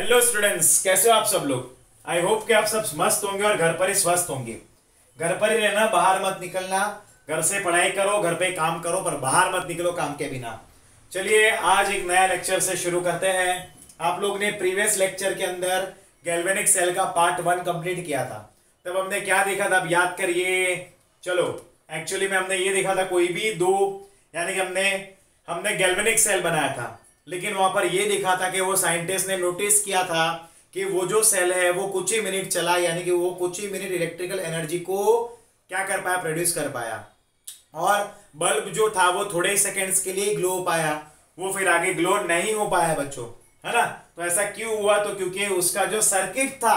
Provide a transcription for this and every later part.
Hello students, कैसे हो आप सब लोग। आई होप कि आप सब मस्त होंगे और घर पर ही स्वस्थ होंगे। घर पर ही रहना, बाहर मत निकलना। घर से पढ़ाई करो, घर पे काम करो, पर बाहर मत निकलो काम के बिना। चलिए आज एक नया लेक्चर से शुरू करते हैं। आप लोग ने प्रीवियस लेक्चर के अंदर गैल्वेनिक सेल का पार्ट 1 कंप्लीट किया था। तब हमने क्या देखा था, अब याद करिए। चलो, एक्चुअली में हमने ये देखा था कोई भी दो, यानी कि हमने हमने गैल्वेनिक सेल बनाया था, लेकिन वहां पर यह देखा था कि वो साइंटिस्ट ने नोटिस किया था कि वो जो सेल है वो कुछ ही मिनट चला, यानी कि वो कुछ ही मिनट इलेक्ट्रिकल एनर्जी को क्या कर पाया, प्रोड्यूस कर पाया। और बल्ब जो था वो थोड़े ही सेकेंड्स के लिए ग्लो हो पाया, वो फिर आगे ग्लो नहीं हो पाया बच्चों, है ना। तो ऐसा क्यों हुआ, तो क्योंकि उसका जो सर्किट था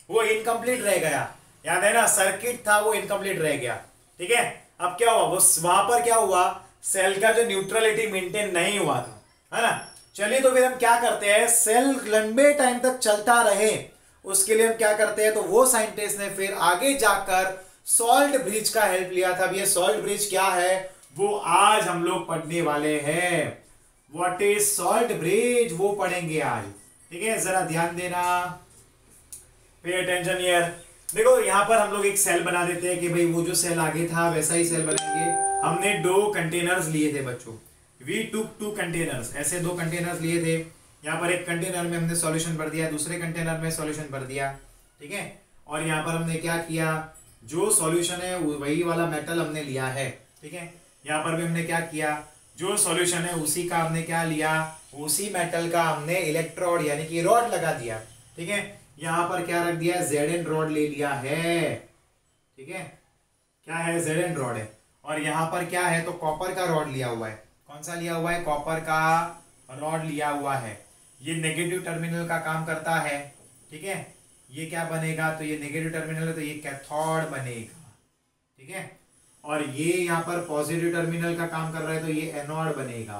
वो इनकम्प्लीट रह गया। याद है ना, सर्किट था वो इनकम्प्लीट रह गया। ठीक है, अब क्या हुआ, वो वहां पर क्या हुआ, सेल का जो न्यूट्रलिटी मेंटेन नहीं हुआ था, है ना। चलिए तो फिर हम क्या करते हैं, सेल लंबे टाइम तक चलता रहे उसके लिए हम क्या करते हैं, तो वो साइंटिस्ट ने फिर आगे जाकर सॉल्ट ब्रिज का हेल्प लिया था। अब ये सॉल्ट ब्रिज क्या है वो आज हम लोग पढ़ने वाले हैं। व्हाट इज सॉल्ट ब्रिज, वो पढ़ेंगे आज। ठीक है, जरा ध्यान देना, पे अटेंशन हियर। देखो यहाँ पर हम लोग एक सेल बना देते हैं कि भाई वो जो सेल आगे था वैसा ही सेल बनाएंगे। हमने दो कंटेनर्स लिए थे बच्चों, वी टूक 2 कंटेनर्स, ऐसे 2 कंटेनर्स लिए थे। यहाँ पर एक कंटेनर में हमने सॉल्यूशन भर दिया, दूसरे कंटेनर में सॉल्यूशन भर दिया। ठीक है, और यहाँ पर हमने क्या किया, जो सॉल्यूशन है वही वाला मेटल हमने लिया है। ठीक है, यहाँ पर भी हमने क्या किया, जो सॉल्यूशन है उसी का हमने क्या लिया, उसी मेटल का हमने इलेक्ट्रोड यानी कि रॉड लगा दिया। ठीक है, यहाँ पर क्या रख दिया, Zn रॉड ले लिया है। ठीक है, क्या है, Zn रॉड है। और यहाँ पर क्या है, तो कॉपर का रॉड लिया हुआ है। कौन सा लिया हुआ है, कॉपर का रॉड लिया हुआ है। ये नेगेटिव टर्मिनल का काम करता है। ठीक है, ये क्या बनेगा, तो ये नेगेटिव टर्मिनल है तो ये कैथोड बनेगा। ठीक है, और ये यहाँ पर पॉजिटिव टर्मिनल का काम कर रहा है तो ये एनोड बनेगा।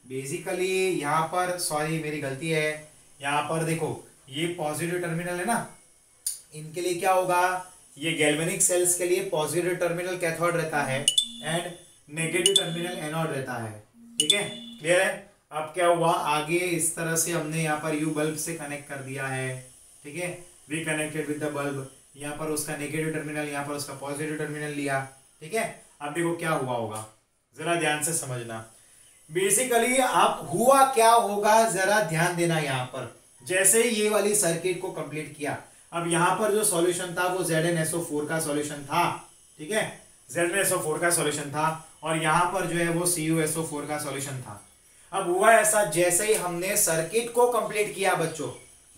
बेसिकली यहाँ पर, सॉरी मेरी गलती है, यहाँ पर देखो ये पॉजिटिव टर्मिनल है ना, इनके लिए क्या होगा, ये गैल्वेनिक सेल्स के लिए पॉजिटिव टर्मिनल कैथोड रहता है एंड नेगेटिव टर्मिनल एनोड रहता है। ठीक है, क्लियर है। अब क्या हुआ, आगे इस तरह से हमने यहाँ पर यू बल्ब से कनेक्ट कर दिया है। ठीक है, we connected with the bulb, यहाँ पर उसका नेगेटिव टर्मिनल, यहाँ पर उसका पॉजिटिव टर्मिनल लिया। ठीक है, अब देखो क्या हुआ होगा, जरा ध्यान से समझना। बेसिकली आप हुआ क्या होगा जरा ध्यान देना। यहाँ पर जैसे ही ये वाली सर्किट को कंप्लीट किया, अब यहाँ पर जो सॉल्यूशन था वो ZnSO4 का सॉल्यूशन था। ठीक है, ZnSO4 का सॉल्यूशन था, और यहाँ पर जो है वो CuSO4 का सॉल्यूशन था। अब हुआ ऐसा, जैसे ही हमने सर्किट को कंप्लीट किया बच्चों,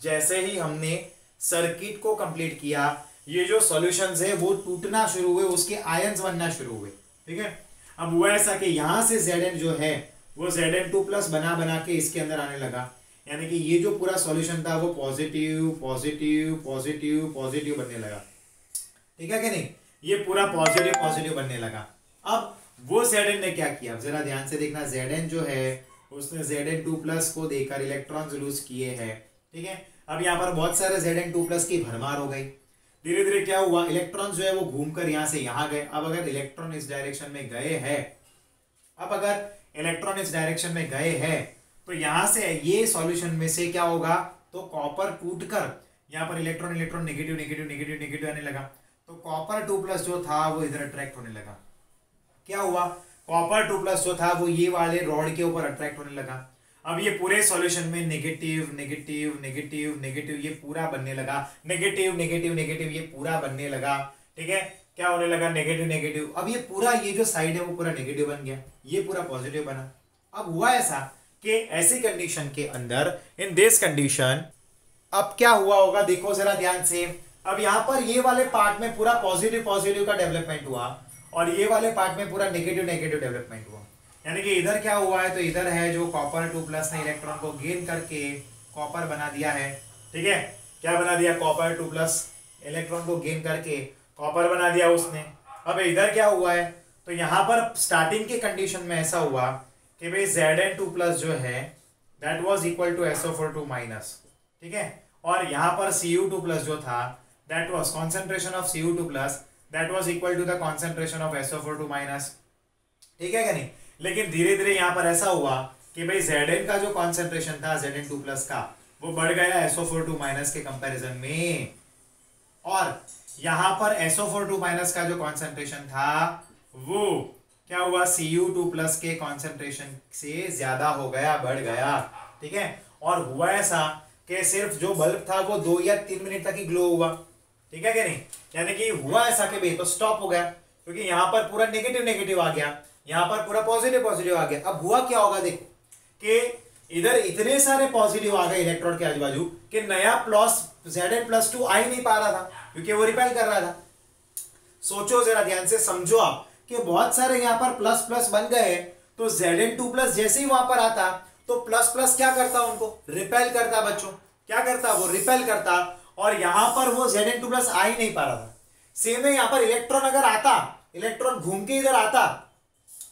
जैसे ही हमने सर्किट को कंप्लीट किया, ये जो सॉल्यूशंस है वो टूटना शुरू हुए, उसके आयंस बनना शुरू हुए। ठीक है, अब हुआ ऐसा कि यहां से Zn जो है वो Zn2+ बना बना के इसके अंदर आने लगा, यानी कि ये जो पूरा सॉल्यूशन था वो पॉजिटिव पॉजिटिव पॉजिटिव पॉजिटिव बनने लगा। ठीक है कि नहीं, ये पूरा पॉजिटिव पॉजिटिव बनने लगा। अब वो Zn ने क्या किया, जरा ध्यान से देखना। Zn जो है उसने Zn2+ को देकर इलेक्ट्रॉन्स लूज किए हैं। ठीक है, अब यहाँ पर बहुत सारे Zn2+ की भरमार हो गई। धीरे धीरे क्या हुआ, इलेक्ट्रॉन्स जो है वो घूमकर यहाँ से यहाँ गए। अब अगर इलेक्ट्रॉन इस डायरेक्शन में गए हैं, अब अगर इलेक्ट्रॉन इस डायरेक्शन में गए हैं तो यहाँ से ये सॉल्यूशन में से क्या होगा, तो कॉपर टूटकर यहाँ पर electron electron negative negative negative negative आने लगा, तो कॉपर 2+ जो था वो इधर अट्रैक्ट होने लगा। क्या हुआ, कॉपर 2+ जो था वो ये वाले रॉड के ऊपर अट्रैक्ट होने लगा। अब ये पूरे सॉल्यूशन में नेगेटिव नेगेटिव नेगेटिव नेगेटिव ये पूरा बनने लगा, नेगेटिव नेगेटिव नेगेटिव ये पूरा बनने लगा। ठीक है, क्या होने लगा, नेगेटिव नेगेटिव। अब ये पूरा, ये जो साइड है वो पूरा नेगेटिव बन गया, ये पूरा पॉजिटिव बना। अब हुआ ऐसा कि ऐसी कंडीशन के अंदर, इन दिस कंडीशन, अब क्या हुआ होगा, देखो जरा ध्यान से। अब यहाँ पर ये वाले पार्ट में पूरा पॉजिटिव पॉजिटिव का डेवलपमेंट हुआ, और ये वाले पार्ट में पूरा नेगेटिव नेगेटिव डेवलपमेंट हुआ। यानी कि इधर क्या हुआ है, तो इधर है जो कॉपर 2+ ने इलेक्ट्रॉन को गेन करके कॉपर बना दिया है। ठीक है, क्या बना दिया, कॉपर 2+ इलेक्ट्रॉन को गेन करके कॉपर बना दिया उसने। अब इधर क्या हुआ है, तो यहाँ पर स्टार्टिंग के कंडीशन में ऐसा हुआ कि भाई Zn2+ जो है that was equal to SO4 -। ठीक है, और यहाँ पर Cu2+ जो था that was concentration of Cu2+ that was equal to the concentration of SO4 ठीक है क्या नहीं। लेकिन धीरे धीरे यहाँ पर ऐसा हुआ कि भाई Zn का जो कॉन्सेंट्रेशन था Zn2+ का वो बढ़ गया SO4 माइनस के कंपैरिजन में, और यहां पर SO4 माइनस का जो कॉन्सेंट्रेशन था वो क्या हुआ, Cu2 प्लस के कॉन्सेंट्रेशन से ज्यादा हो गया, बढ़ गया, ठीक है। और हुआ ऐसा कि सिर्फ जो बल्ब था वो 2 या 3 मिनट तक ही ग्लो हुआ, ठीक है कि नहीं, यानी कि हुआ ऐसा कि भाई तो स्टॉप हो गया, क्योंकि यहां पर पूरा नेगेटिव नेगेटिव आ गया, यहां पर पूरा पॉजिटिव पॉजिटिव आ गया। अब हुआ क्या होगा, देखो कि इधर इतने सारे पॉजिटिव आ गए इलेक्ट्रॉन के आजू बाजू कि नया प्लस Zn+2 आ ही नहीं पा रहा था, क्योंकि वो रिपेल कर रहा था। सोचो जरा ध्यान से, समझो आप कि बहुत सारे यहां पर प्लस प्लस बन गए, तो Zn2+ जैसे ही वहां पर आता तो प्लस प्लस क्या करता, उनको रिपेल करता, बच्चों क्या करता, वो रिपेल करता, और यहां पर वो Zn2+ आ ही नहीं पा रहा था। सेम है, यहां पर इलेक्ट्रॉन अगर आता, इलेक्ट्रॉन घूम के इधर आता,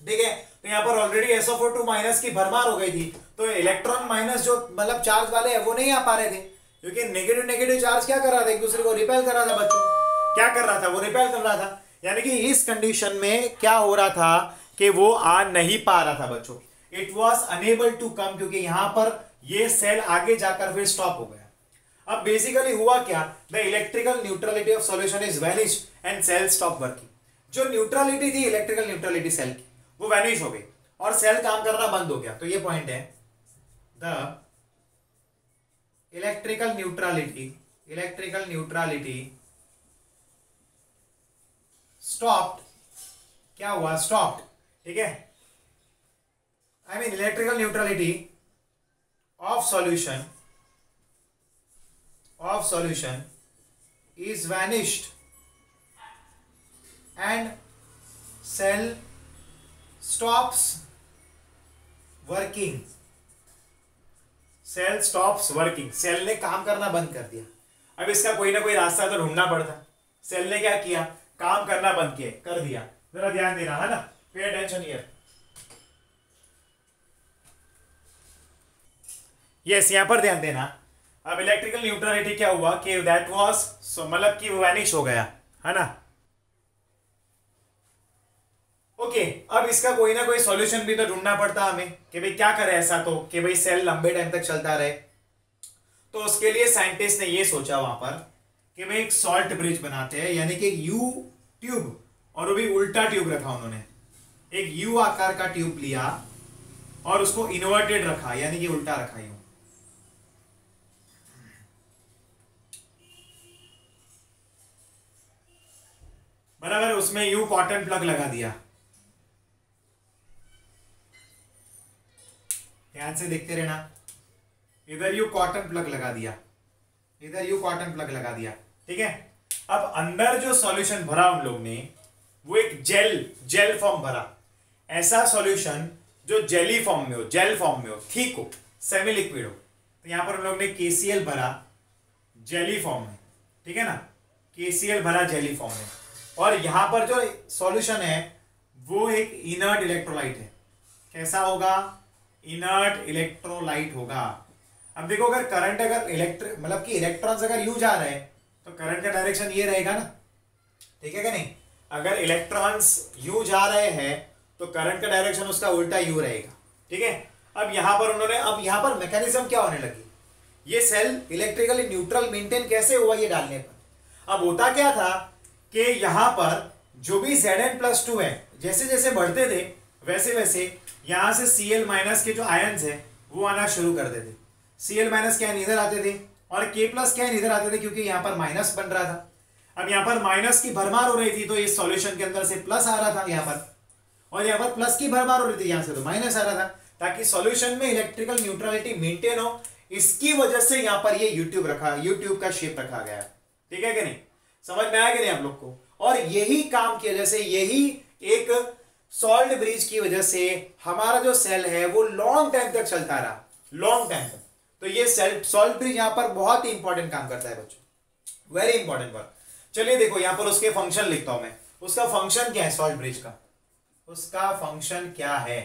ठीक है, तो यहां पर ऑलरेडी SO4 माइनस की भरमार हो गई थी, तो इलेक्ट्रॉन माइनस जो मतलब चार्ज वाले हैं वो नहीं आ पा रहे थे, क्योंकि नेगेटिव नेगेटिव चार्ज क्या कर रहा था, एक दूसरे को रिपेल कर रहा था। बच्चों क्या कर रहा था, वो रिपेल कर रहा था, यानी कि इस कंडीशन में क्या हो रहा था कि वो आ नहीं पा रहा था बच्चों, it was unable to come, क्योंकि यहां पर ये सेल आगे जाकर फिर स्टॉप हो गया। अब बेसिकली हुआ क्या, the electrical neutrality of solution is vanished and cell stop working. जो न्यूट्रलिटी थी, इलेक्ट्रिकल न्यूट्रलिटी सेल की, वो वैनिश हो गई और सेल काम करना बंद हो गया। तो ये पॉइंट है, द इलेक्ट्रिकल न्यूट्रलिटी स्टॉप्ड, क्या हुआ, स्टॉप्ड, ठीक है, I mean electrical neutrality of solution is vanished and cell stops working, cell ने काम करना बंद कर दिया। अब इसका कोई ना कोई रास्ता तो ढूंढना पड़ता, सेल ने क्या किया, काम करना बंद किया, कर दिया। जरा ध्यान देना है ना, पे अटेंशन हियर। यस, यहां पर ध्यान देना। अब इलेक्ट्रिकल न्यूट्रलिटी क्या हुआ कि दैट वाज, मतलब कि वो वैनिश हो गया, है ना। ओके, अब इसका कोई ना कोई सॉल्यूशन भी तो ढूंढना पड़ता हमें कि भाई क्या करे ऐसा तो कि भाई सेल लंबे टाइम तक चलता रहे। तो उसके लिए साइंटिस्ट ने ये सोचा वहां पर कि भाई एक सॉल्ट ब्रिज बनाते हैं, यानी कि एक यू ट्यूब, और वो भी उल्टा ट्यूब रखा उन्होंने, एक यू आकार का ट्यूब लिया और उसको इन्वर्टेड रखा, यानी कि उल्टा रखा यूं, बराबर। उसमें यू कॉटन प्लग लगा दिया, ध्यान से देखते रहना, इधर यू कॉटन प्लग लगा दिया, इधर यू कॉटन प्लग लगा दिया, ठीक है। अब अंदर जो सॉल्यूशन भरा उन लोग ने, वो एक जेल फॉर्म भरा, ऐसा सॉल्यूशन जो जेली फॉर्म में हो, जेल फॉर्म में हो, ठीक हो, सेमी लिक्विड हो। तो यहां पर उन लोग ने KCl भरा जेली फॉर्म में, ठीक है ना, KCl भरा जेली फॉर्म में, और यहां पर जो सॉल्यूशन है वो एक इनर्ट इलेक्ट्रोलाइट है। कैसा होगा, इनर्ट इलेक्ट्रोलाइट होगा। अब देखो, अगर करंट, अगर मतलब कि इलेक्ट्रॉन्स अगर यू जा रहे हैं तो करंट का डायरेक्शन ये रहेगा ना, ठीक है क्या नहीं। अगर इलेक्ट्रॉन्स यू जा रहे हैं तो करंट का डायरेक्शन उसका उल्टा यू रहेगा, ठीक है। अब यहां पर उन्होंने, अब यहां पर मैकेनिज्म क्या होने लगी, ये सेल इलेक्ट्रिकली न्यूट्रल मेंटेन कैसे हुआ ये डालने पर। अब होता क्या था कि यहां पर जो भी Zn+2 है, जैसे जैसे बढ़ते थे वैसे वैसे यहां से Cl- के जो आयन्स है वो आना शुरू कर देते। Cl- के आयन इधर आते थे और K+ के आयन इधर आते थे, क्योंकि यहां पर माइनस बन रहा था। अब यहां पर माइनस की भरमार हो रही थी तो इस सॉल्यूशन के अंदर से प्लस आ रहा था यहां पर, और यहां पर प्लस की भरमार हो रही थी, यहां से तो माइनस आ रहा था, ताकि सॉल्यूशन में इलेक्ट्रिकल न्यूट्रलिटी मेंटेन हो। इसकी वजह से यहां पर ये यूट्यूब का शेप रखा गया है, ठीक है कि नहीं, समझ में आया कि नहीं आप लोग को। और यही काम की वजह से, यही एक सॉल्ट ब्रिज की वजह से हमारा जो सेल है वो लॉन्ग टाइम तक चलता रहा, लॉन्ग टाइम तक। तो ये सॉल्ट ब्रिज यहां पर बहुत ही इंपॉर्टेंट काम करता है बच्चों, वेरी इंपॉर्टेंट वर्क। चलिए देखो, यहां पर उसके फंक्शन लिखता हूं मैं, उसका फंक्शन क्या है सॉल्ट ब्रिज का, उसका फंक्शन क्या है,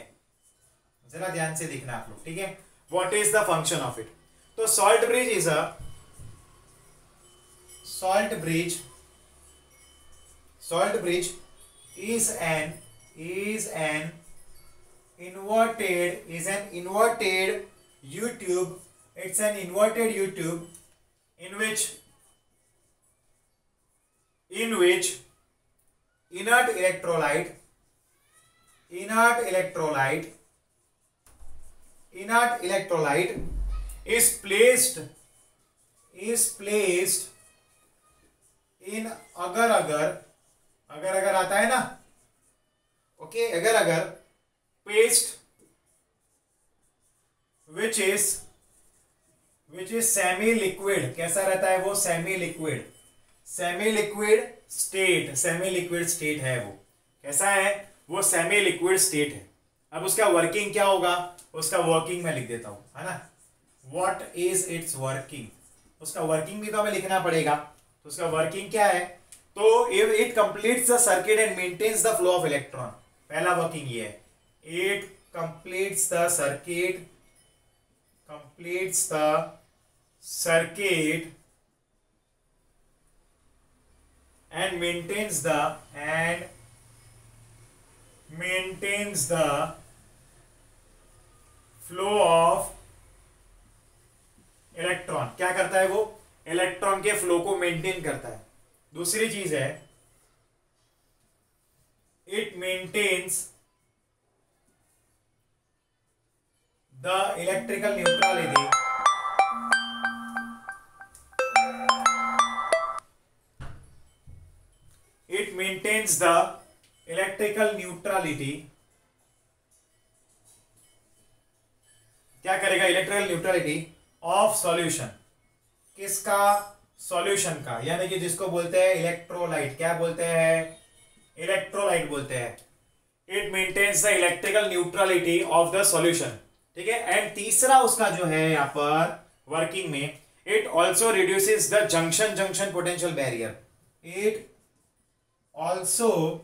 जरा ध्यान से देखना आप लोग, ठीक है। What is the function of it. तो salt bridge is a salt bridge is an inverted U tube It's an inverted U tube in which inert electrolyte is placed in अगर आता है ना, ओके, अगर paste which is semi liquid. कैसा रहता है वो? सेमी लिक्विड स्टेट है वो. कैसा है वो? सेमी लिक्विड स्टेट है. अब उसका वर्किंग क्या होगा? उसका वर्किंग मैं लिख देता हूं, है ना. What is it's working? उसका वर्किंग भी तो हमें लिखना पड़ेगा. तो उसका वर्किंग क्या है? तो it completes the circuit and maintains the flow of electron. पहला वर्किंग ये है, it completes the circuit and maintains the flow of electron. क्या करता है वो? इलेक्ट्रॉन के फ्लो को मेंटेन करता है. दूसरी चीज है, it maintains the electrical neutrality क्या करेगा? Electrical neutrality of solution. किसका? सॉल्यूशन का. यानी कि जिसको बोलते हैं इलेक्ट्रोलाइट. क्या बोलते हैं? इलेक्ट्रोलाइट बोलते हैं. It maintains the electrical neutrality of the solution. ठीक है. एंड तीसरा उसका जो है यहां पर वर्किंग में, it also reduces the junction potential barrier. It also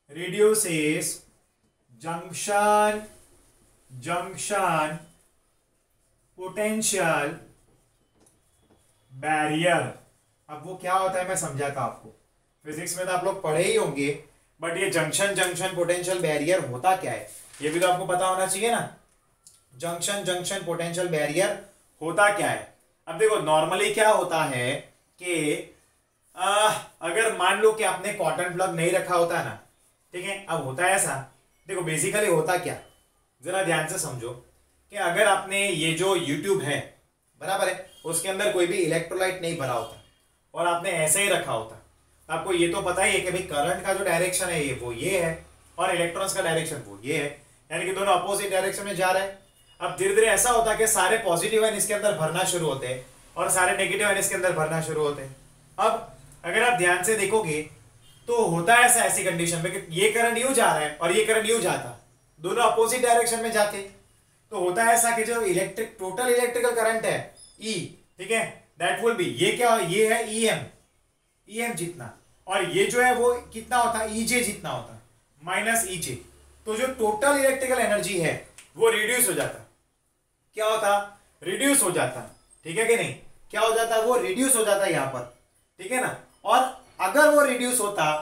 reduces junction potential barrier. अब वो क्या होता है मैं समझाता आपको. फिजिक्स में तो आप लोग पढ़े ही होंगे, बट ये जंक्शन पोटेंशियल बैरियर होता क्या है ये भी तो आपको पता होना चाहिए ना. जंक्शन पोटेंशियल बैरियर होता क्या है? अब देखो, नॉर्मली क्या होता है कि अगर मान लो कि आपने कॉटन प्लग नहीं रखा होता ना, ठीक है. अब होता है ऐसा, देखो बेसिकली होता क्या, जरा ध्यान से समझो कि अगर आपने ये जो यूट्यूब है, बराबर है, उसके अंदर कोई भी इलेक्ट्रोलाइट नहीं भरा होता और आपने ऐसे ही रखा होता, आपको ये तो पता ही है कि भाई करंट का जो डायरेक्शन है वो ये है और इलेक्ट्रॉन्स का डायरेक्शन वो ये है, यानी कि दोनों अपोजिट डायरेक्शन में जा रहे हैं. अब धीरे धीरे ऐसा होता है कि सारे पॉजिटिव आयन इसके अंदर भरना शुरू होते हैं और सारे नेगेटिव आयन इसके अंदर भरना शुरू होते हैं. अब अगर आप ध्यान से देखोगे तो होता है ऐसा, ऐसी कंडीशन में कि ये करंट यूं जा रहा है और ये करंट यूं जाता, दोनों अपोजिट डायरेक्शन में जाते, तो होता है ऐसा कि जो टोटल इलेक्ट्रिकल करंट है E, ठीक है, दैट विल बी, ये क्या, ये है EM जितना, और ये जो है वो कितना होता है, EJ जितना होता है, माइनस EJ. तो जो टोटल इलेक्ट्रिकल एनर्जी है वो रिड्यूस हो जाता. क्या होता? रिड्यूस हो जाता. ठीक है कि नहीं? क्या हो जाता? वो रिड्यूस हो जाता है यहां पर. ठीक है ना. और अगर वो रिड्यूस होता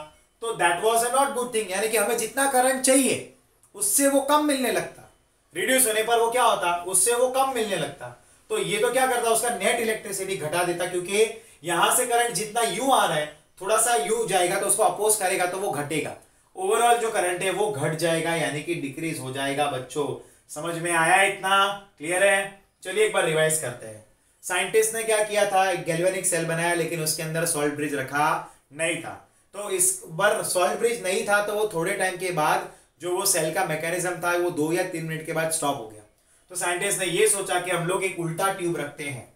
तो that was a not good thing, यानी कि हमें जितना करंट चाहिए उससे वो कम मिलने लगता. रिड्यूस होने पर वो क्या होता? उससे वो कम मिलने लगता. तो ये तो क्या करता, उसका नेट इलेक्ट्रिसिटी घटा देता, क्योंकि यहां से करंट जितना यू आ रहा है, थोड़ा सा यू जाएगा तो उसको अपोज करेगा तो वो घटेगा, ओवरऑल जो करंट है वो घट जाएगा, यानी कि डिक्रीज हो जाएगा. बच्चों समझ में आया? इतना क्लियर है? चलिए एक बार रिवाइज करते हैं. साइंटिस्ट ने क्या किया था, एक गैल्वेनिक सेल बनाया, लेकिन उसके अंदर सॉल्ट ब्रिज रखा नहीं था. तो इस बार सॉल्ट ब्रिज नहीं था तो वो थोड़े टाइम के बाद जो वो सेल का मैकेनिज्म था वो 2 या 3 मिनट के बाद स्टॉप हो गया. तो साइंटिस्ट ने ये सोचा कि हम लोग एक उल्टा ट्यूब रखते हैं,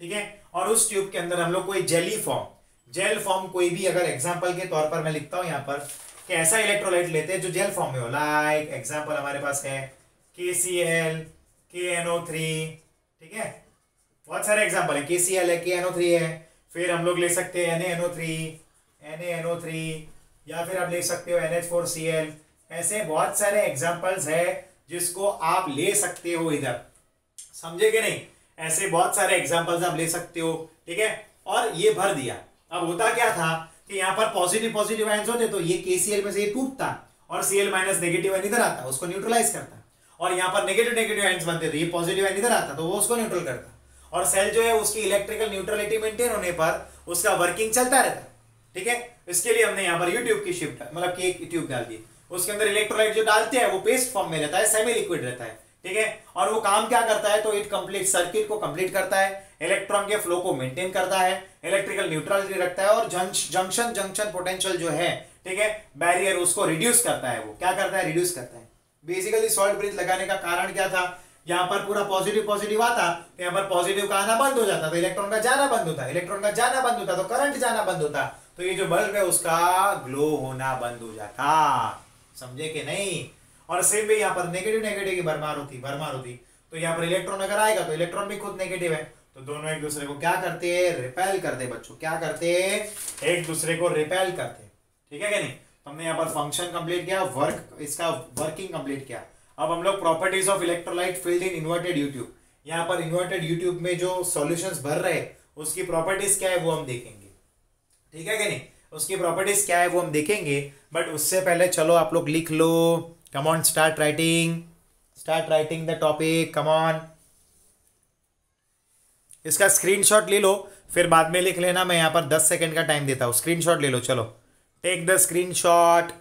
ठीक है, और उस ट्यूब के अंदर हम लोग कोई जेल फॉर्म कोई भी, अगर एग्जांपल के तौर पर मैं लिखता हूं यहां पर कि ऐसा इलेक्ट्रोलाइट लेते हैं जो जेल फॉर्म में हो. लाइक एग्जांपल हमारे पास है KCl, KNO3, ठीक है, बहुत सारे एग्जांपल है. KCl है, KNO3 है, फिर हम लोग ले सकते हैं NaNO3, या फिर आप ले सकते हो NH4Cl. ऐसे बहुत सारे एग्जांपल्स है जिसको आप ले सकते हो इधर, समझे कि नहीं? ऐसे बहुत सारे एग्जांपल्स आप ले सकते हो, ठीक है. और ये भर दिया. अब होता क्या था कि यहाँ पर पॉजिटिव आयंस होते तो ये KCl में से ये टूटता और Cl माइनस नेगेटिव आयन इधर आता, उसको न्यूट्रलाइज करता, और यहाँ पर नेगेटिव नेगेटिव आयंस बनते थे, ये पॉजिटिव आयन इधर आता तो वो उसको न्यूट्रल करता, और सेल जो है उसकी इलेक्ट्रिकल न्यूट्रलिटी मेंटेन होने पर उसका वर्किंग चलता रहता। ठीक है, इसके लिए हमने यहाँ पर यू ट्यूब की शिफ्ट मतलब कि एक ट्यूब डाल दी, उसके अंदर इलेक्ट्रोलाइट जो डालते हैं वो पेस्ट फॉर्म में रहता है, सेमी लिक्विड रहता है। ठीक है, और वो काम क्या करता है, तो इट कंप्लीट सर्किट को कंप्लीट करता है, इलेक्ट्रॉन के फ्लो को मेंटेन करता है, इलेक्ट्रिकल न्यूट्रलिटी रखता है, और जंक्शन जंक्शन पोटेंशियल जो है, ठीक है, बैरियर उसको रिड्यूस करता है। वो क्या करता है, रिड्यूस करता है। बेसिकली सॉल्ट ब्रिज लगाने का कारण क्या था, यहाँ पर पूरा पॉजिटिव पॉजिटिव आता तो यहाँ पर पॉजिटिव का आना बंद हो जाता, तो इलेक्ट्रॉन का जाना बंद होता, इलेक्ट्रॉन का जाना बंद होता तो करंट जाना बंद होता, तो ये जो बल्ब है उसका ग्लो होना बंद हो जाता। समझे कि नहीं? और सेम भी यहाँ पर नेगेटिव नेगेटिव की भरमार होती, तो यहाँ पर इलेक्ट्रॉन अगर आएगा तो इलेक्ट्रॉन भी खुद नेगेटिव है, तो दोनों एक दूसरे को क्या करते हैं, रिपेल करते। बच्चों क्या करते, एक दूसरे को रिपेल करते। ठीक है क्या नहीं? हमने यहाँ पर फंक्शन कंप्लीट किया, इसका वर्किंग कंप्लीट किया। अब हम लोग properties of electrolyte field in inverted YouTube, यहाँ पर इन्वर्टेड यूट्यूब में जो सॉल्यूशंस भर रहे उसकी प्रॉपर्टीज क्या है वो हम देखेंगे। ठीक है क्या नहीं? उसकी प्रॉपर्टीज क्या है वो हम देखेंगे, बट उससे पहले चलो आप लोग लिख लो। Come on, start writing the topic, come on. इसका स्क्रीनशॉट ले लो, फिर बाद में लिख लेना, मैं यहाँ पर 10 सेकंड का टाइम देता हूँ। स्क्रीनशॉट ले लो, चलो take the screenshot.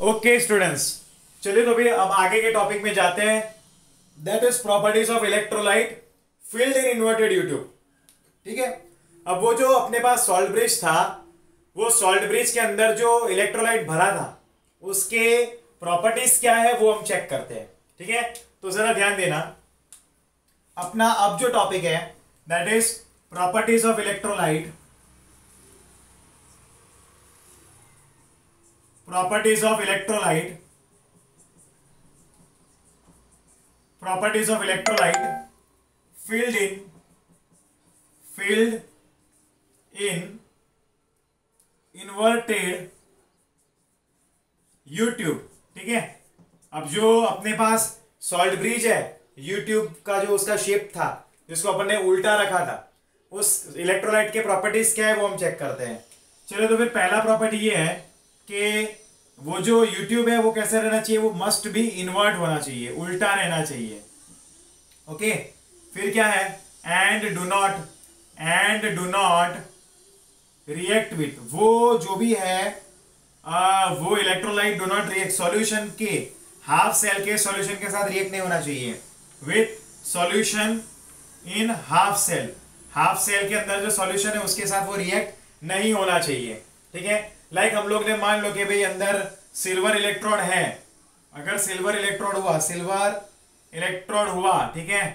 Okay students, चलिए तो भी अब आगे के टॉपिक में जाते हैं, that is properties of electrolyte field in inverted YouTube. ठीक है, अब वो जो अपने पास सॉल्ट ब्रिज था, वो सॉल्ट ब्रिज के अंदर जो इलेक्ट्रोलाइट भरा था उसके प्रॉपर्टीज क्या है वो हम चेक करते हैं। ठीक है, तो जरा ध्यान देना, अपना अब जो टॉपिक है that is properties of electrolyte, properties of electrolyte field in inverted YouTube. ठीक है, अब जो अपने पास सॉल्ट ब्रिज है, यूट्यूब का जो उसका शेप था जिसको अपन ने उल्टा रखा था, उस इलेक्ट्रोलाइट के प्रॉपर्टीज क्या है वो हम चेक करते हैं। चलो तो फिर पहला प्रॉपर्टी ये है कि वो जो यूट्यूब है वो कैसे रहना चाहिए, वो मस्ट बी इन्वर्ट होना चाहिए, उल्टा रहना चाहिए। ओके, फिर क्या है, and do not react with, वो जो भी है वो electrolyte do not react, solution के हाफ सेल के सॉल्यूशन के साथ रिएक्ट नहीं होना चाहिए with solution in half cell, half cell के अंदर जो सॉल्यूशन है उसके साथ वो रिएक्ट नहीं होना चाहिए। ठीक है, लाइक हम लोग ने मान लो कि भाई अंदर सिल्वर इलेक्ट्रोड है, अगर सिल्वर इलेक्ट्रोड हुआ, ठीक है,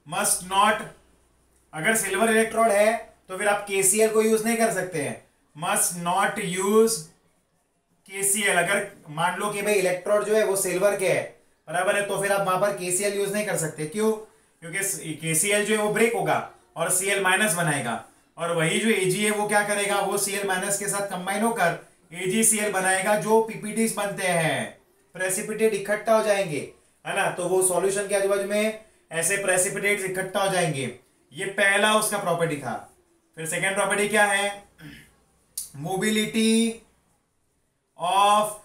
मस्ट नॉट, अगर सिल्वर इलेक्ट्रोड है तो फिर आप KCl को यूज नहीं कर सकते हैं, मस्ट नॉट यूज KCl। अगर मान लो कि भाई इलेक्ट्रोड जो है वो सिल्वर के है, बराबर है, तो फिर आप वहां पर KCl यूज नहीं कर सकते। क्यों? क्योंकि KCl जो है वो ब्रेक होगा और Cl माइनस बनाएगा, और वही जो Ag है वो क्या करेगा, वो Cl माइनस के साथ कंबाइन होकर AgCl बनाएगा, जो PPTs बनते हैं, प्रेसिपिटेट इकट्ठा हो जाएंगे, है ना, तो वो सॉल्यूशन के आजू बाजू में ऐसे प्रेसिपिटेट्स इकट्ठा हो जाएंगे। ये पहला उसका प्रॉपर्टी था। फिर सेकेंड प्रॉपर्टी क्या है, mobility of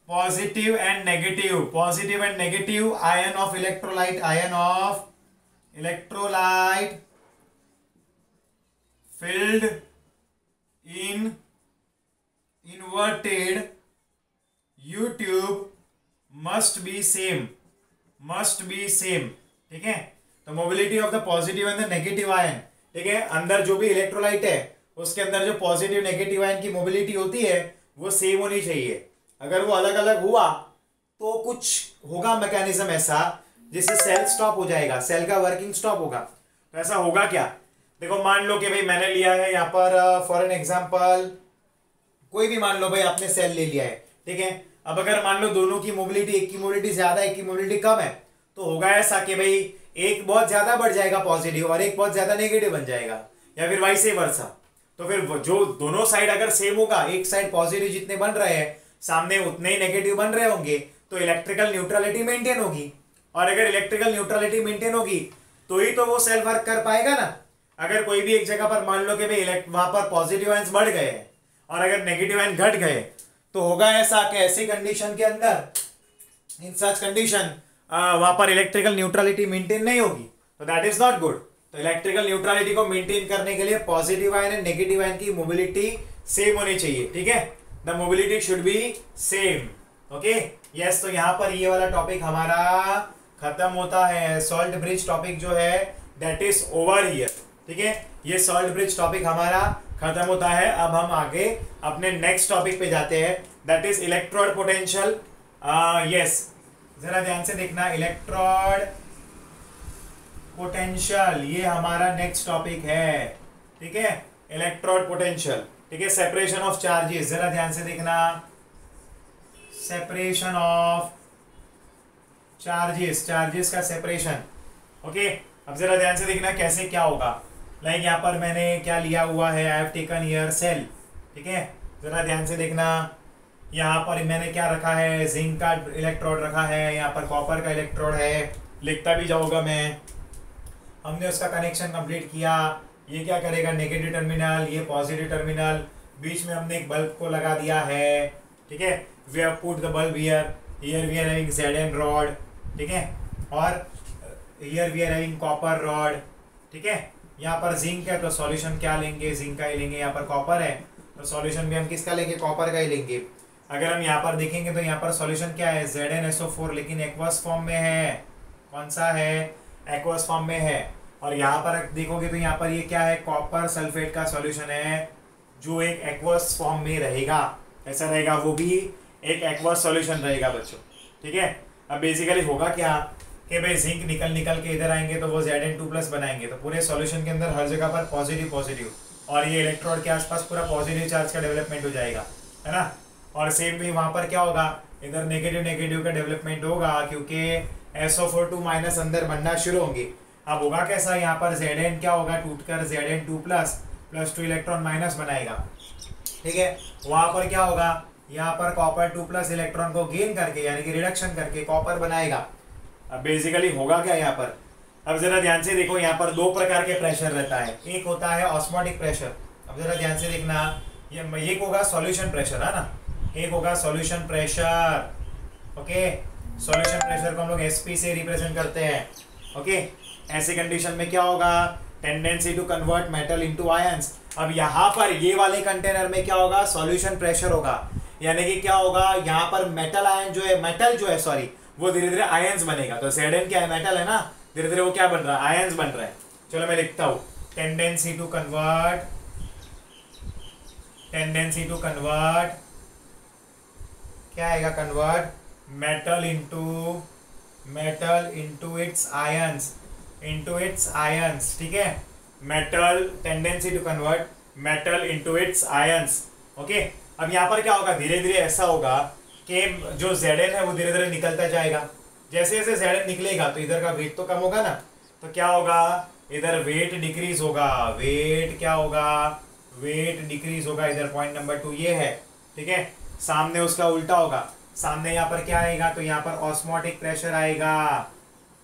positive and negative ion of electrolyte filled in inverted U-tube must be same। ठीक है, तो mobility of the positive and the negative ion, ठीक है, अंदर जो भी इलेक्ट्रोलाइट है उसके अंदर जो पॉजिटिव नेगेटिव आयन की मोबिलिटी होती है वो सेम होनी चाहिए। अगर वो अलग अलग हुआ तो कुछ होगा मैकेनिज्म ऐसा जिससे सेल स्टॉप हो जाएगा, सेल का वर्किंग स्टॉप होगा। तो ऐसा होगा क्या, देखो मान लो कि भाई मैंने लिया है यहाँ पर फॉर एन एग्जांपल, कोई भी मान लो भाई आपने सेल ले लिया है, ठीक है, अब अगर मान लो दोनों की मोबिलिटी, एक की मोबिलिटी ज्यादा एक की मोबिलिटी कम है, तो होगा ऐसा कि भाई एक बहुत ज्यादा बढ़ जाएगा पॉजिटिव और एक बहुत ज्यादा नेगेटिव बन जाएगा, या फिर वाइस वर्सा। तो फिर जो दोनों साइड अगर सेम होगा, एक साइड पॉजिटिव जितने बन रहे हैं सामने उतने ही नेगेटिव बन रहे होंगे, तो इलेक्ट्रिकल न्यूट्रलिटी मेंटेन होगी, और अगर इलेक्ट्रिकल न्यूट्रलिटी मेंटेन होगी तो ही तो वो सेल वर्क कर पाएगा ना। अगर कोई भी एक जगह पर मान लो कि भाई वहां पर पॉजिटिव आयंस बढ़ गए और अगर नेगेटिव आयन घट गए, तो होगा ऐसा कि ऐसी कंडीशन के अंदर, इन सच कंडीशन, वहां पर इलेक्ट्रिकल न्यूट्रलिटी मेंटेन नहीं होगी, तो दैट इज नॉट गुड। तो इलेक्ट्रिकल न्यूट्रलिटी को मेंटेन करने के लिए positive ion and negative ion की मोबिलिटी सेम होनी चाहिए, ठीक है, the mobility should be same, okay, yes. तो यहाँ पर ये वाला टॉपिक हमारा खत्म होता है, सॉल्ट ब्रिज टॉपिक जो है दैट इज ओवर हियर, ठीक है, ये सॉल्ट ब्रिज टॉपिक हमारा खत्म होता है। अब हम आगे अपने नेक्स्ट टॉपिक पे जाते हैं, that is electrode potential. Yes, जरा ध्यान से देखना, इलेक्ट्रोड पोटेंशियल ये हमारा नेक्स्ट टॉपिक है, ठीक है, इलेक्ट्रोड पोटेंशियल, ठीक है, सेपरेशन ऑफ चार्जेस, जरा ध्यान से देखना, सेपरेशन ऑफ चार्जेस, चार्जेस का सेपरेशन, ओके। अब जरा ध्यान से देखना कैसे क्या होगा, लाइक यहाँ पर मैंने क्या लिया हुआ है, I have taken here cell, ठीक है, जरा ध्यान से देखना, यहाँ पर मैंने क्या रखा है, जिंक का इलेक्ट्रोड रखा है, यहाँ पर कॉपर का इलेक्ट्रोड है, लिखता भी जाऊंगा मैं। हमने उसका कनेक्शन कंप्लीट किया, ये क्या करेगा, नेगेटिव टर्मिनल, ये पॉजिटिव टर्मिनल, बीच में हमने एक बल्ब को लगा दिया है, ठीक है, we have put the bulb here we are having Zn rod, ठीक है, और here we are having copper rod, ठीक है, यहाँ पर जिंक है तो सॉल्यूशन क्या लेंगे, जिंक का ही लेंगे, यहाँ पर कॉपर है तो सॉल्यूशन भी हम किसका लेंगे, कॉपर का ही लेंगे। अगर हम यहाँ पर देखेंगे तो यहाँ पर सॉल्यूशन क्या है, ZnSO4, लेकिन एक्वस फॉर्म में है, कौन सा है, एक्वस फॉर्म में है। और यहाँ पर देखोगे तो यहाँ पर ये क्या है, कॉपर सल्फेट का सॉल्यूशन है जो एक एक्वस फॉर्म में रहेगा, ऐसा रहेगा, वो भी एक एक्वस सॉल्यूशन रहेगा बच्चों, ठीक है। अब बेसिकली होगा क्या कि भाई जिंक निकल के इधर आएंगे तो वो Zn2+ बनाएंगे, तो पूरे सॉल्यूशन के अंदर हर जगह पर पॉजिटिव पॉजिटिव, और ये इलेक्ट्रोड के आसपास पूरा पॉजिटिव चार्ज का डेवलपमेंट हो जाएगा, है ना। और सेम भी वहाँ पर क्या होगा, इधर नेगेटिव नेगेटिव का डेवलपमेंट होगा, क्योंकि SO4 अंदर बनना शुरू होंगे। अब होगा कैसा, यहाँ पर Zn क्या होगा, टूटकर Zn2+ +2 इलेक्ट्रॉन माइनस बनाएगा, ठीक है। वहाँ पर क्या होगा, यहाँ पर कॉपर 2+ इलेक्ट्रॉन को गेन करके यानी कि रिडक्शन करके कॉपर बनाएगा। अब बेसिकली होगा क्या यहाँ पर, अब जरा ध्यान से देखो, यहाँ पर दो प्रकार के प्रेशर रहता है, एक होता है ऑस्मोटिक प्रेशर। अब जरा ध्यान से देखना, ये एक होगा सॉल्यूशन प्रेशर, है ना, एक होगा solution pressure, okay, solution pressure को हम लोग SP से रिप्रेजेंट करते हैं, ओके। ऐसे कंडीशन में क्या होगा, tendency to convert metal into ions. अब यहाँ पर ये वाले कंटेनर में क्या होगा, सॉल्यूशन प्रेशर होगा, यानी कि क्या होगा, यहाँ पर मेटल आयन जो है, मेटल जो है सॉरी, वो धीरे धीरे आयंस बनेगा। तो Zn क्या है, मेटल है ना, धीरे धीरे वो क्या बन रहा है, आयंस बन रहा है। चलो मैं लिखता हूँ, टेंडेंसी टू कन्वर्ट क्या आएगा, convert metal into its ions, ठीक है, metal, tendency to convert metal into its ions, okay. अब यहाँ पर क्या होगा, धीरे धीरे ऐसा होगा कि जो Zn है वो धीरे धीरे निकलता जाएगा, जैसे जैसे Zn निकलेगा तो इधर का वेट तो कम होगा ना, तो क्या होगा, इधर वेट डिक्रीज होगा, वेट क्या होगा, वेट डिक्रीज होगा, इधर पॉइंट नंबर 2 ये है, ठीक है। सामने उसका उल्टा होगा, सामने यहाँ पर क्या आएगा, तो यहाँ पर ऑस्मोटिक प्रेशर आएगा,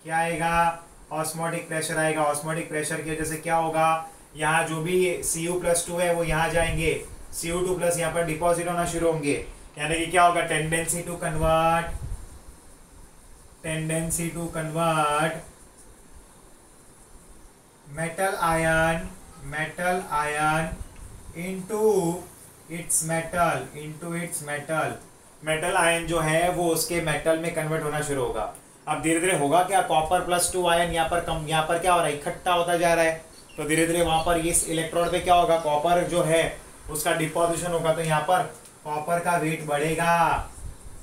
क्या आएगा, ऑस्मोटिक प्रेशर आएगा। ऑस्मोटिक प्रेशर की वजह से क्या होगा, यहाँ जो भी Cu+2 है वो यहाँ जाएंगे, Cu2+ यहाँ पर डिपॉजिट होना शुरू होंगे, यानी कि क्या होगा, tendency to convert metal ion into its metal ion जो है वो उसके मेटल में कन्वर्ट होना शुरू होगा। अब धीरे धीरे होगा क्या, कॉपर +2 आयन यहाँ पर कम, यहाँ पर क्या हो रहा है, इकट्ठा होता जा रहा है, तो धीरे धीरे वहां पर इस इलेक्ट्रोड पे क्या होगा, कॉपर जो है उसका डिपोजिशन होगा, तो यहाँ पर कॉपर का वेट बढ़ेगा,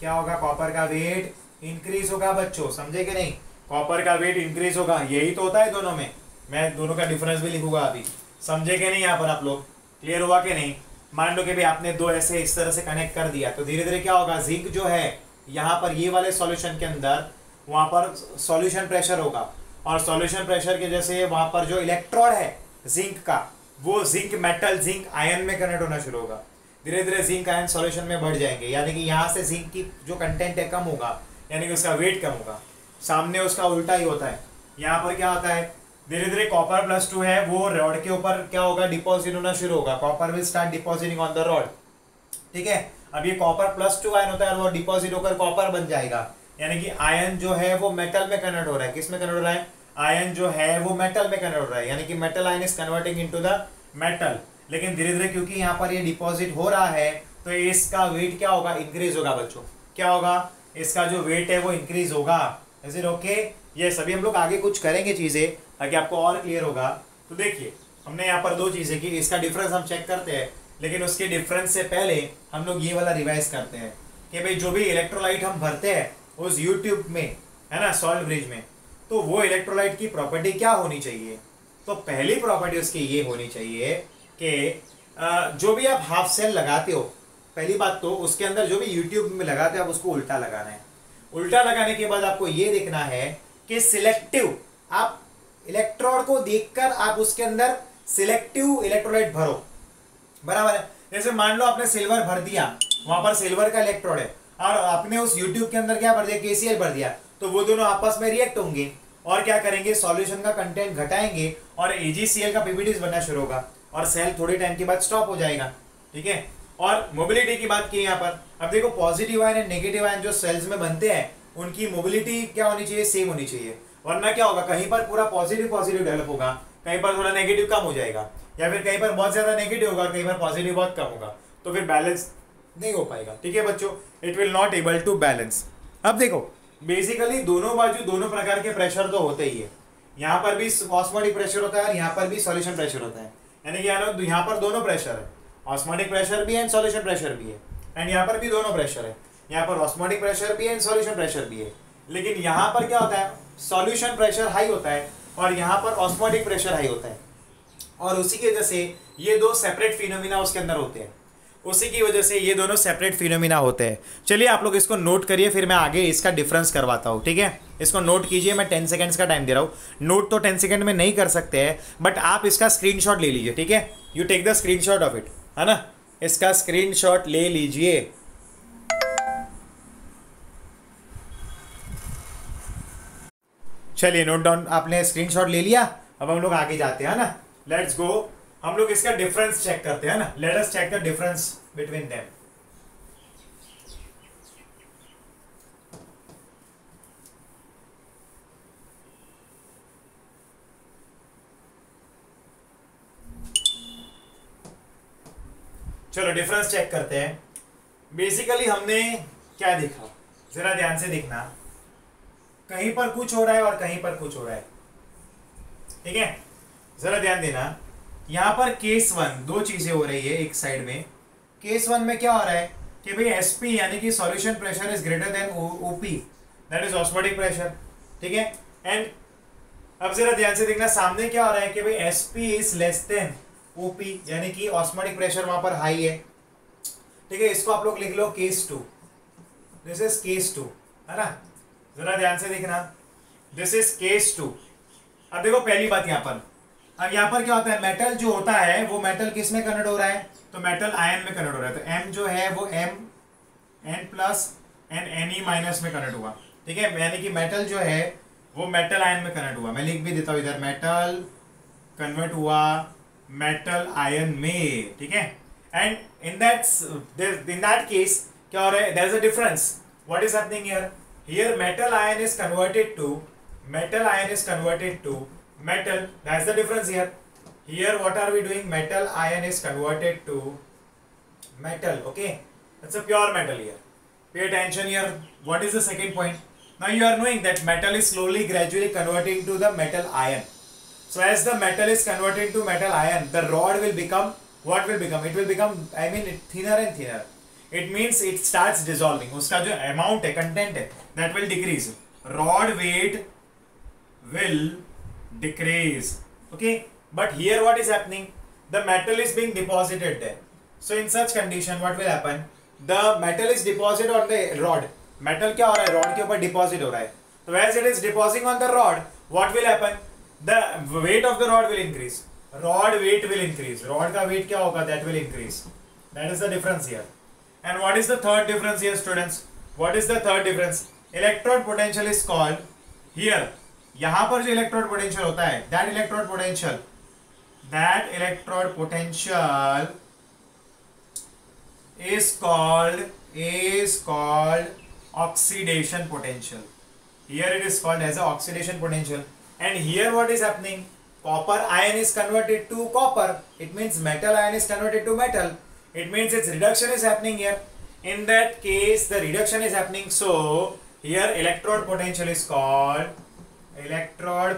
क्या होगा, कॉपर का वेट इंक्रीज होगा, बच्चों समझे कि नहीं, कॉपर का वेट इंक्रीज होगा, यही तो होता है दोनों में, मैं दोनों का डिफरेंस भी लिखूंगा अभी, समझे कि नहीं, यहाँ पर आप लोग क्लियर हुआ कि नहीं। मान लो कि भाई आपने दो ऐसे इस तरह से कनेक्ट कर दिया, तो धीरे धीरे क्या होगा, जिंक जो है यहाँ पर ये वाले सॉल्यूशन के अंदर, वहां पर सॉल्यूशन प्रेशर होगा, और सॉल्यूशन प्रेशर के जैसे वहां पर जो इलेक्ट्रोड है जिंक का, वो जिंक मेटल जिंक आयन में कन्वर्ट होना शुरू होगा, धीरे धीरे जिंक आयन सॉल्यूशन में बढ़ जाएंगे, यानी कि यहाँ से जिंक की जो कंटेंट है कम होगा, यानी कि उसका वेट कम होगा। सामने उसका उल्टा ही होता है, यहाँ पर क्या होता है, धीरे धीरे कॉपर प्लस 2 है वो रॉड के ऊपर क्या होगा, डिपॉजिट होना शुरू होगा, copper will start depositing on the rod. ठीक है, अब ये कॉपर प्लस 2 आयन होता है और वो डिपॉजिट होकर कॉपर बन जाएगा, यानी कि आयन जो है वो मेटल में कन्वर्ट हो रहा है। किस में कन्वर्ट हो रहा है, आयन जो है वो मेटल में कन्वर्ट हो रहा है, यानी कि metal ion is converting into the metal. लेकिन धीरे धीरे क्योंकि यहाँ पर ये डिपॉजिट हो रहा है तो इसका वेट क्या होगा, इंक्रीज होगा बच्चों। क्या होगा, इसका जो वेट है वो इंक्रीज होगा। Is it okay? ये सभी हम लोग आगे कुछ करेंगे चीजें ताकि आपको और क्लियर होगा। तो देखिए हमने यहाँ पर दो चीजें की, इसका डिफरेंस हम चेक करते हैं, लेकिन उसके डिफरेंस से पहले हम लोग ये वाला रिवाइज करते हैं कि भाई जो भी इलेक्ट्रोलाइट हम भरते हैं उस यूट्यूब में, है ना, सॉल्ट ब्रिज में, तो वो इलेक्ट्रोलाइट की प्रॉपर्टी क्या होनी चाहिए। तो पहली प्रॉपर्टी उसकी ये होनी चाहिए कि जो भी आप हाफ सेल लगाते हो, पहली बात तो उसके अंदर जो भी यूट्यूब में लगाते हो आप उसको उल्टा लगाना है। उल्टा लगाने के बाद आपको ये देखना है कि सिलेक्टिव, आप इलेक्ट्रोड को देखकर आप उसके अंदर सिलेक्टिव इलेक्ट्रोलाइट भरो, बराबर है। जैसे मान लो आपने सिल्वर भर दिया, वहां पर सिल्वर का इलेक्ट्रोड है, और आपने उस यूट्यूब के अंदर क्या भर दिया, KCl भर दिया, तो वो दोनों आपस में रिएक्ट होंगे और क्या करेंगे, सॉल्यूशन का कंटेंट घटाएंगे और AgCl का PBDs बनना शुरू होगा और सेल थोड़े टाइम के बाद स्टॉप हो जाएगा। ठीक है, और मोबिलिटी की बात की यहाँ पर, अब देखो positive ion and negative ion जो सेल्स में बनते हैं उनकी मोबिलिटी क्या होनी चाहिए, सेम होनी चाहिए, वरना क्या होगा, कहीं पर पूरा पॉजिटिव पॉजिटिव डेवलप होगा, कहीं पर थोड़ा नेगेटिव कम हो जाएगा, या फिर कहीं पर बहुत ज्यादा नेगेटिव होगा, कहीं पर पॉजिटिव बहुत कम होगा, तो फिर बैलेंस नहीं हो पाएगा। ठीक है बच्चों, it will not able to balance. अब देखो बेसिकली दोनों बाजू दोनों प्रकार के प्रेशर तो होते ही है, यहाँ पर भी ऑस्मोटिक प्रेशर होता है और यहाँ पर भी सॉल्यूशन प्रेशर होता है, यानी कि यहाँ पर दोनों प्रेशर है, ऑस्मोटिक प्रेशर भी है एंड सॉल्यूशन प्रेशर भी है, एंड यहाँ पर भी दोनों प्रेशर है, यहाँ पर ऑस्मोटिक प्रेशर भी है एंड सॉल्यूशन प्रेशर भी है। लेकिन यहाँ पर क्या होता है, सॉल्यूशन प्रेशर हाई होता है और यहाँ पर ऑस्मोटिक प्रेशर हाई होता है, और उसी की वजह से ये दो सेपरेट फिनोमिना उसके अंदर होते हैं, उसी की वजह से ये दोनों सेपरेट फिनोमिना होते हैं। चलिए आप लोग इसको नोट करिए, फिर मैं आगे इसका डिफरेंस करवाता हूँ। ठीक है, इसको नोट कीजिए, मैं 10 सेकंड्स का टाइम दे रहा हूँ। नोट तो 10 सेकंड में नहीं कर सकते हैं, बट आप इसका स्क्रीनशॉट ले लीजिए। ठीक है, you take the screenshot of it, है ना, इसका स्क्रीनशॉट ले लीजिए। चलिए नोट डाउन, आपने स्क्रीनशॉट ले लिया, अब हम लोग आगे जाते हैं, ना, लेट्स गो। हम लोग इसका डिफरेंस चेक करते हैं ना, let us check the difference between them. चलो डिफरेंस चेक करते हैं। बेसिकली हमने क्या देखा, जरा ध्यान से देखना, कहीं पर कुछ हो रहा है और कहीं पर कुछ हो रहा है। ठीक है, जरा ध्यान देना, यहां पर केस 1 दो चीजें हो रही है एक साइड में। केस 1 में क्या हो रहा है कि भाई SP यानी कि solution pressure is greater than OP, that is osmotic pressure. ठीक है, एंड अब जरा ध्यान से देखना, सामने क्या हो रहा है कि भाई SP is less than OP, यानी कि ऑस्मोटिक प्रेशर वहां पर हाई है। ठीक है, इसको आप लोग लिख लो केस 2, दिस इज केस 2, है ना, जरा ध्यान से देखना, दिस इज केस 2। अब देखो पहली बात यहाँ पर, अब यहाँ पर क्या होता है, मेटल जो होता है वो मेटल किस में कन्वर्ट हो रहा है, तो मेटल आयन में कन्वर्ट हो रहा है, तो M जो है वो N प्लस Ne माइनस में कन्वर्ट हुआ। ठीक है, यानी कि मेटल जो है वो मेटल आयन में कन्वर्ट हुआ। मैं लिख भी देता हूँ इधर, मेटल कन्वर्ट हुआ मेटल आयन में। ठीक है, एंड इन दैट केस क्या हो रहा है, there is a difference, what is happening here, here metal ion is converted to metal, that's the difference here. Here what are we doing, metal ion is converted to metal. Okay, that's a pure metal here. Pay attention here, what is the second point, now you are knowing that metal is slowly gradually converting to the metal ion. So as the metal is converted to metal ion, the rod will become, what will become, it will become, I mean thinner and thinner. It means it starts dissolving, उसका जो amount है, content है, that will decrease, rod weight will decrease. Okay, but here what is happening, the metal is being deposited there. So in such condition what will happen, the metal is deposited on the rod, metal क्या हो रहा है, rod के ऊपर deposit हो रहा है, so as it is depositing on the rod, what will happen, the weight of the rod will increase, rod weight will increase, rod का weight क्या होगा, that will increase, that is the difference here. And what is the third difference here students, what is the third difference, electrode potential is called, here यहां पर जो electrode potential होता है, that electrode potential is called oxidation potential. Here it is called as a oxidation potential. And here what is happening? Copper ion is converted to copper. It means metal ion is converted to metal. It means its reduction is happening here. In that case, the reduction is happening. So here electrode potential is called reduction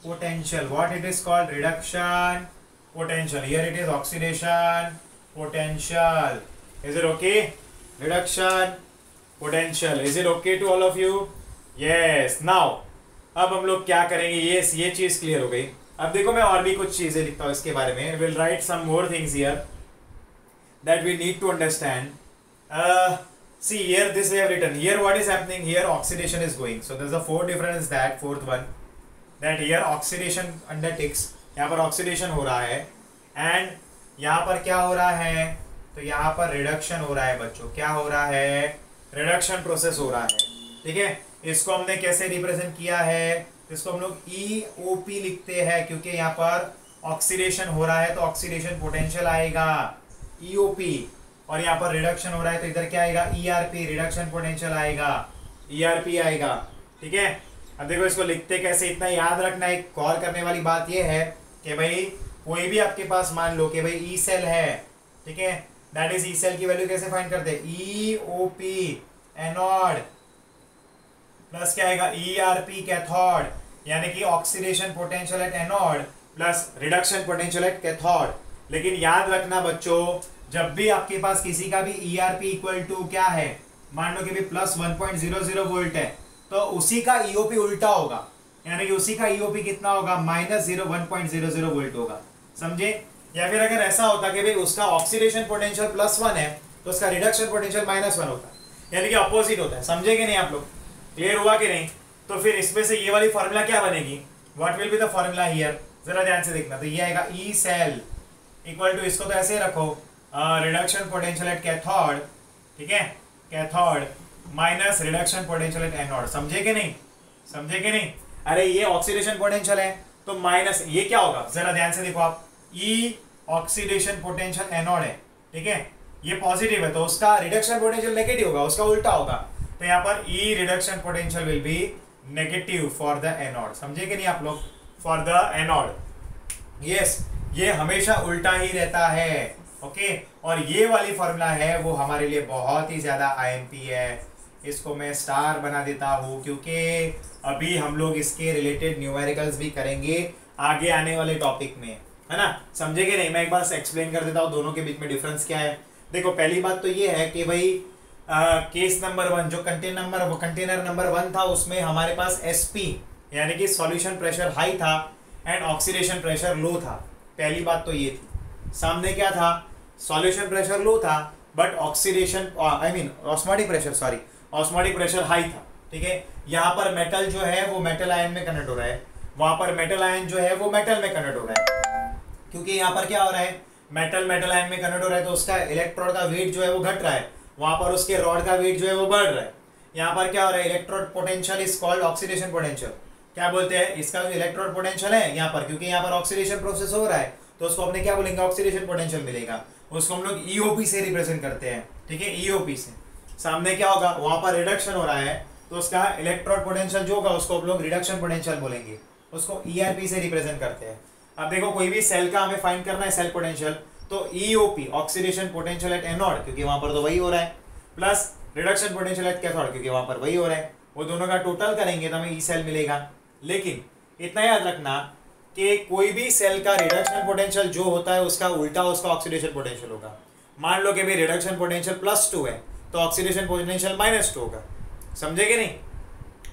potential. What it is called? Reduction potential. Here it is oxidation potential. Is it okay? Reduction potential. Is it okay to all of you? Yes. Now अब हम लोग क्या करेंगे, ये चीज clear हो गई. अब देखो मैं और भी कुछ चीजें लिखता हूँ इसके बारे में. Will write some more things here that we need to understand. See here, this we have written. Here what is happening? Here oxidation is going. So there's a fourth difference, that fourth one, that here oxidation undertakes. यहाँ पर oxidation हो रहा है and यहाँ पर क्या हो रहा है? तो यहाँ पर reduction हो रहा है बच्चों. क्या हो रहा है? Reduction process हो रहा है. ठीक है. इसको हमने कैसे रिप्रेजेंट किया है? इसको हम लोग EOP लिखते हैं क्योंकि यहाँ पर ऑक्सीडेशन हो रहा है तो ऑक्सीडेशन पोटेंशियल आएगा EOP, और यहाँ पर रिडक्शन हो रहा है तो इधर क्या आएगा? ERP, रिडक्शन पोटेंशियल आएगा, ERP आएगा. ठीक है. अब देखो इसको लिखते कैसे, इतना याद रखना. एक कॉल करने वाली बात ये है कि भाई कोई भी आपके पास मान लो कि भाई ई सेल है. ठीक है. दैट इज ई सेल की वैल्यू कैसे फाइंड करते हैं? EOP एनोड प्लस क्या आएगा? ERP कैथोड, यानी कि oxidation potential at anode plus reduction potential at cathode. लेकिन याद रखना बच्चों, जब भी आपके पास किसी का भी ERP इक्वल टू क्या है, मान लो कि भी प्लस 1.00 वोल्ट है, तो उसी का EOP उल्टा होगा, यानी कि उसी का EOP कितना होगा? माइनस 1.00 वोल्ट होगा. समझे? या फिर अगर ऐसा होता कि भाई उसका ऑक्सीडेशन पोटेंशियल +1 है तो उसका रिडक्शन पोटेंशियल -1 होता है, यानी कि अपोजिट होता है. समझे कि नहीं आप लोग? क्लियर हुआ कि नहीं? तो फिर इसमें से ये वाली फॉर्मूला क्या बनेगी? What will be the formula here? जरा ध्यान से देखना. तो ये आएगा ई सेल इक्वल टू, इसको तो ऐसे रखो, रिडक्शन पोटेंशियल एट कैथोड. ठीक है. Cathode minus reduction potential at anode. समझे कि नहीं? समझे कि नहीं? अरे ये ऑक्सीडेशन पोटेंशियल है तो माइनस ये क्या होगा? जरा ध्यान से देखो आप. ई ऑक्सीडेशन पोटेंशियल एनोड है. ठीक है. ये पॉजिटिव है तो उसका रिडक्शन पोटेंशियल नेगेटिव होगा, उसका उल्टा होगा. तो यहाँ पर E reduction potential will be negative for the anode. समझे कि नहीं आप लोग? For the anode. यस, ये हमेशा उल्टा ही रहता है. ओके. और ये वाली फॉर्मूला है वो हमारे लिए बहुत ही ज्यादा IMP है. इसको मैं स्टार बना देता हूँ क्योंकि अभी हम लोग इसके रिलेटेड न्यूमेरिकल्स भी करेंगे आगे आने वाले टॉपिक में, है ना? समझे कि नहीं? मैं एक बार एक्सप्लेन कर देता हूँ दोनों के बीच में डिफरेंस क्या है. देखो पहली बात तो ये है कि भाई केस नंबर 1 जो कंटेनर नंबर 1 था उसमें हमारे पास SP यानी कि सॉल्यूशन प्रेशर हाई था एंड ऑक्सीडेशन प्रेशर लो था. पहली बात तो ये थी. सामने क्या था? सॉल्यूशन प्रेशर लो था but oxidation osmotic pressure high था. ठीक है. यहाँ पर मेटल जो है वो मेटल आयन में कन्वर्ट हो रहा है, वहां पर मेटल आयन जो है वो मेटल में कन्वर्ट हो रहा है. क्योंकि यहाँ पर क्या हो रहा है? मेटल आयन में कन्वर्ट हो रहा है तो उसका इलेक्ट्रोड का वेट जो है वो घट रहा है, वहां पर उसके रॉड का वेट जो है वो बढ़ रहा है. यहाँ पर क्या हो रहा है? Electrode potential is called oxidation potential. क्या बोलते हैं? इसका जो इलेक्ट्रोड पोटेंशियल है यहाँ पर, क्योंकि यहाँ पर ऑक्सीडेशन प्रोसेस हो रहा है तो उसको अपने क्या बोलेंगे? ऑक्सीडेशन पोटेंशियल मिलेगा. उसको हम लोग EOP से रिप्रेजेंट करते हैं. ठीक है. EOP से सामने क्या होगा? वहां पर रिडक्शन हो रहा है तो उसका इलेक्ट्रोड पोटेंशियल जो होगा उसको हम लोग रिडक्शन पोटेंशियल बोलेंगे. उसको ERP से रिप्रेजेंट करते हैं. अब देखो कोई भी सेल का हमें फाइंड करना है सेल पोटेंशियल, तो EOP oxidation potential at anode क्योंकि वहां पर तो वही हो रहा है, plus reduction potential at cathode क्योंकि वहां पर वही हो रहा है. वो दोनों का टोटल करेंगे तो हमें ई सेल मिलेगा. लेकिन इतना याद रखना कि कोई भी सेल का रिडक्शन पोटेंशियल जो होता है उसका उल्टा उसका ऑक्सीडेशन पोटेंशियल होगा. मान लो कि भाई रिडक्शन पोटेंशियल +2 है तो ऑक्सीडेशन पोटेंशियल -2 होगा. समझे कि नहीं?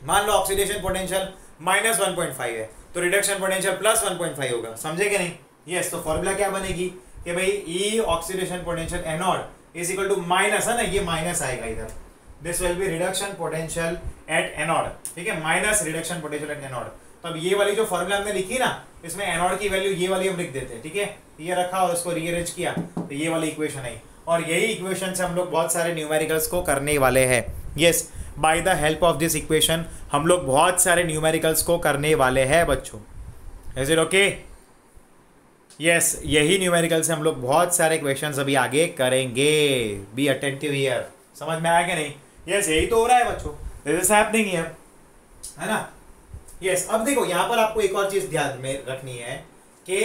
मान लो ऑक्सीडेशन पोटेंशियल -1.5 है तो रिडक्शन पोटेंशियल +1.5 होगा. समझे कि नहीं? यस. तो फॉर्मूला क्या बनेगी कि भाई E oxidation potential anode is equal to minus, है ना? ये माइनस आएगा इधर. This will be reduction potential at anode. ठीक है. Minus reduction potential at anode. तो अब ये वाली जो फॉर्मूला हमने लिखी ना, इसमें एनोड की वैल्यू ये वाली हम लिख देते हैं, ठीक है। ये रखा और इसको रीअरेंज किया तो ये वाली इक्वेशन आई, और यही इक्वेशन से हम लोग बहुत सारे न्यूमेरिकल्स को करने वाले हैं। Yes, by the help of this equation हम लोग बहुत सारे न्यूमेरिकल्स को करने वाले हैं बच्चों। Is it okay? यस, यही न्यूमेरिकल से हम लोग बहुत सारे क्वेश्चंस अभी आगे करेंगे। Be attentive here. समझ में आया कि नहीं? यस, यही तो हो रहा है बच्चों, दिस इज हैपनिंग हियर, है ना। यस, अब देखो यहाँ पर आपको एक और चीज ध्यान में रखनी है कि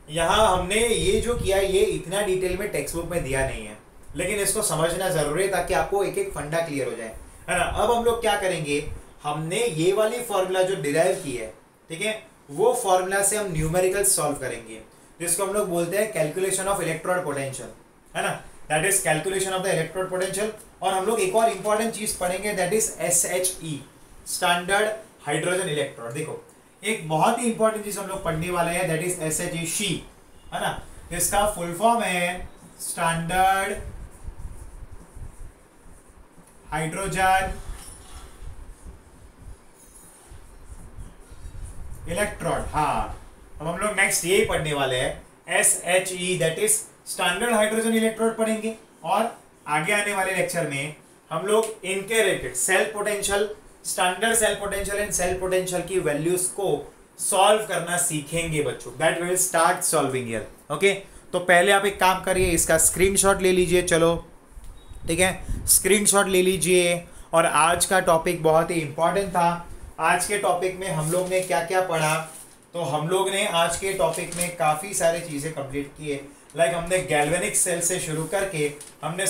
यहाँ हमने ये जो किया ये इतना डिटेल में टेक्स्ट बुक में दिया नहीं है, लेकिन इसको समझना जरूरी है ताकि आपको एक एक फंडा क्लियर हो जाए, है ना। अब हम लोग क्या करेंगे, हमने ये वाली फॉर्मूला जो डिराइव की है, ठीक है, वो फॉर्मूला से हम न्यूमेरिकल सॉल्व करेंगे, जिसको हम लोग बोलते हैं कैलकुलेशन ऑफ इलेक्ट्रोड पोटेंशियल, है ना। That is calculation of the electrode potential. और हम लोग एक और इंपॉर्टेंट चीज पढ़ेंगे, that is SHE, standard hydrogen electrode. देखो एक बहुत ही इंपॉर्टेंट चीज हम लोग पढ़ने वाले हैं, दैट इज SHE, है ना। इसका फुल फॉर्म है स्टैंडर्ड हाइड्रोजन इलेक्ट्रोड। हाँ, अब हम लोग नेक्स्ट यही पढ़ने वाले हैं SHE, that is standard hydrogen electrode पढ़ेंगे। और आगे आने वाले लेक्चर में हम लोग इनके related cell potential, standard cell potential and cell potential की वैल्यूज को सॉल्व करना सीखेंगे बच्चों। That will start solving here, okay. तो पहले आप एक काम करिए, इसका स्क्रीनशॉट ले लीजिए, चलो ठीक है, स्क्रीनशॉट ले लीजिए। और आज का टॉपिक बहुत ही इंपॉर्टेंट था। आज के टॉपिक में हम लोग ने क्या क्या पढ़ा, तो हम लोग ने आज के टॉपिक में काफ़ी सारी चीज़ें कंप्लीट किए। लाइक हमने गैल्वेनिक सेल से शुरू करके हमने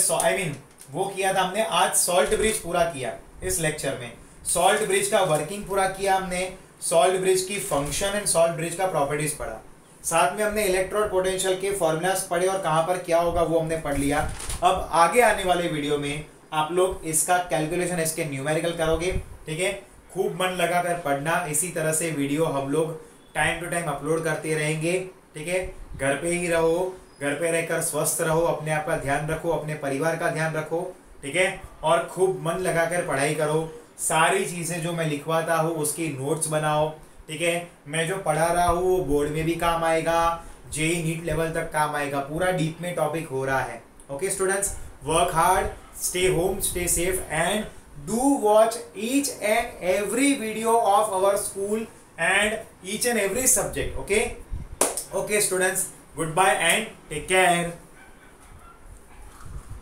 वो किया था, हमने आज सॉल्ट ब्रिज पूरा किया इस लेक्चर में। सॉल्ट ब्रिज का वर्किंग पूरा किया हमने, सॉल्ट ब्रिज की फंक्शन एंड सॉल्ट ब्रिज का प्रॉपर्टीज पढ़ा, साथ में हमने इलेक्ट्रोड पोटेंशियल के फॉर्मूलाज पढ़े और कहाँ पर क्या होगा वो हमने पढ़ लिया। अब आगे आने वाले वीडियो में आप लोग इसका कैलकुलेशन, इसके न्यूमेरिकल करोगे, ठीक है। खूब मन लगा कर पढ़ना। इसी तरह से वीडियो हम लोग टाइम टू टाइम अपलोड करते रहेंगे, ठीक है। घर पे ही रहो, घर पे रहकर स्वस्थ रहो, अपने आप का ध्यान रखो, अपने परिवार का ध्यान रखो, ठीक है। और खूब मन लगाकर पढ़ाई करो। सारी चीज़ें जो मैं लिखवाता हूँ उसकी नोट्स बनाओ, ठीक है। मैं जो पढ़ा रहा हूँ वो बोर्ड में भी काम आएगा, JEE नीट लेवल तक काम आएगा। पूरा डीप में टॉपिक हो रहा है, okay students. Work hard, stay home, stay safe and do watch each and every video of our school and each and every subject, okay. Okay students, goodbye and take care.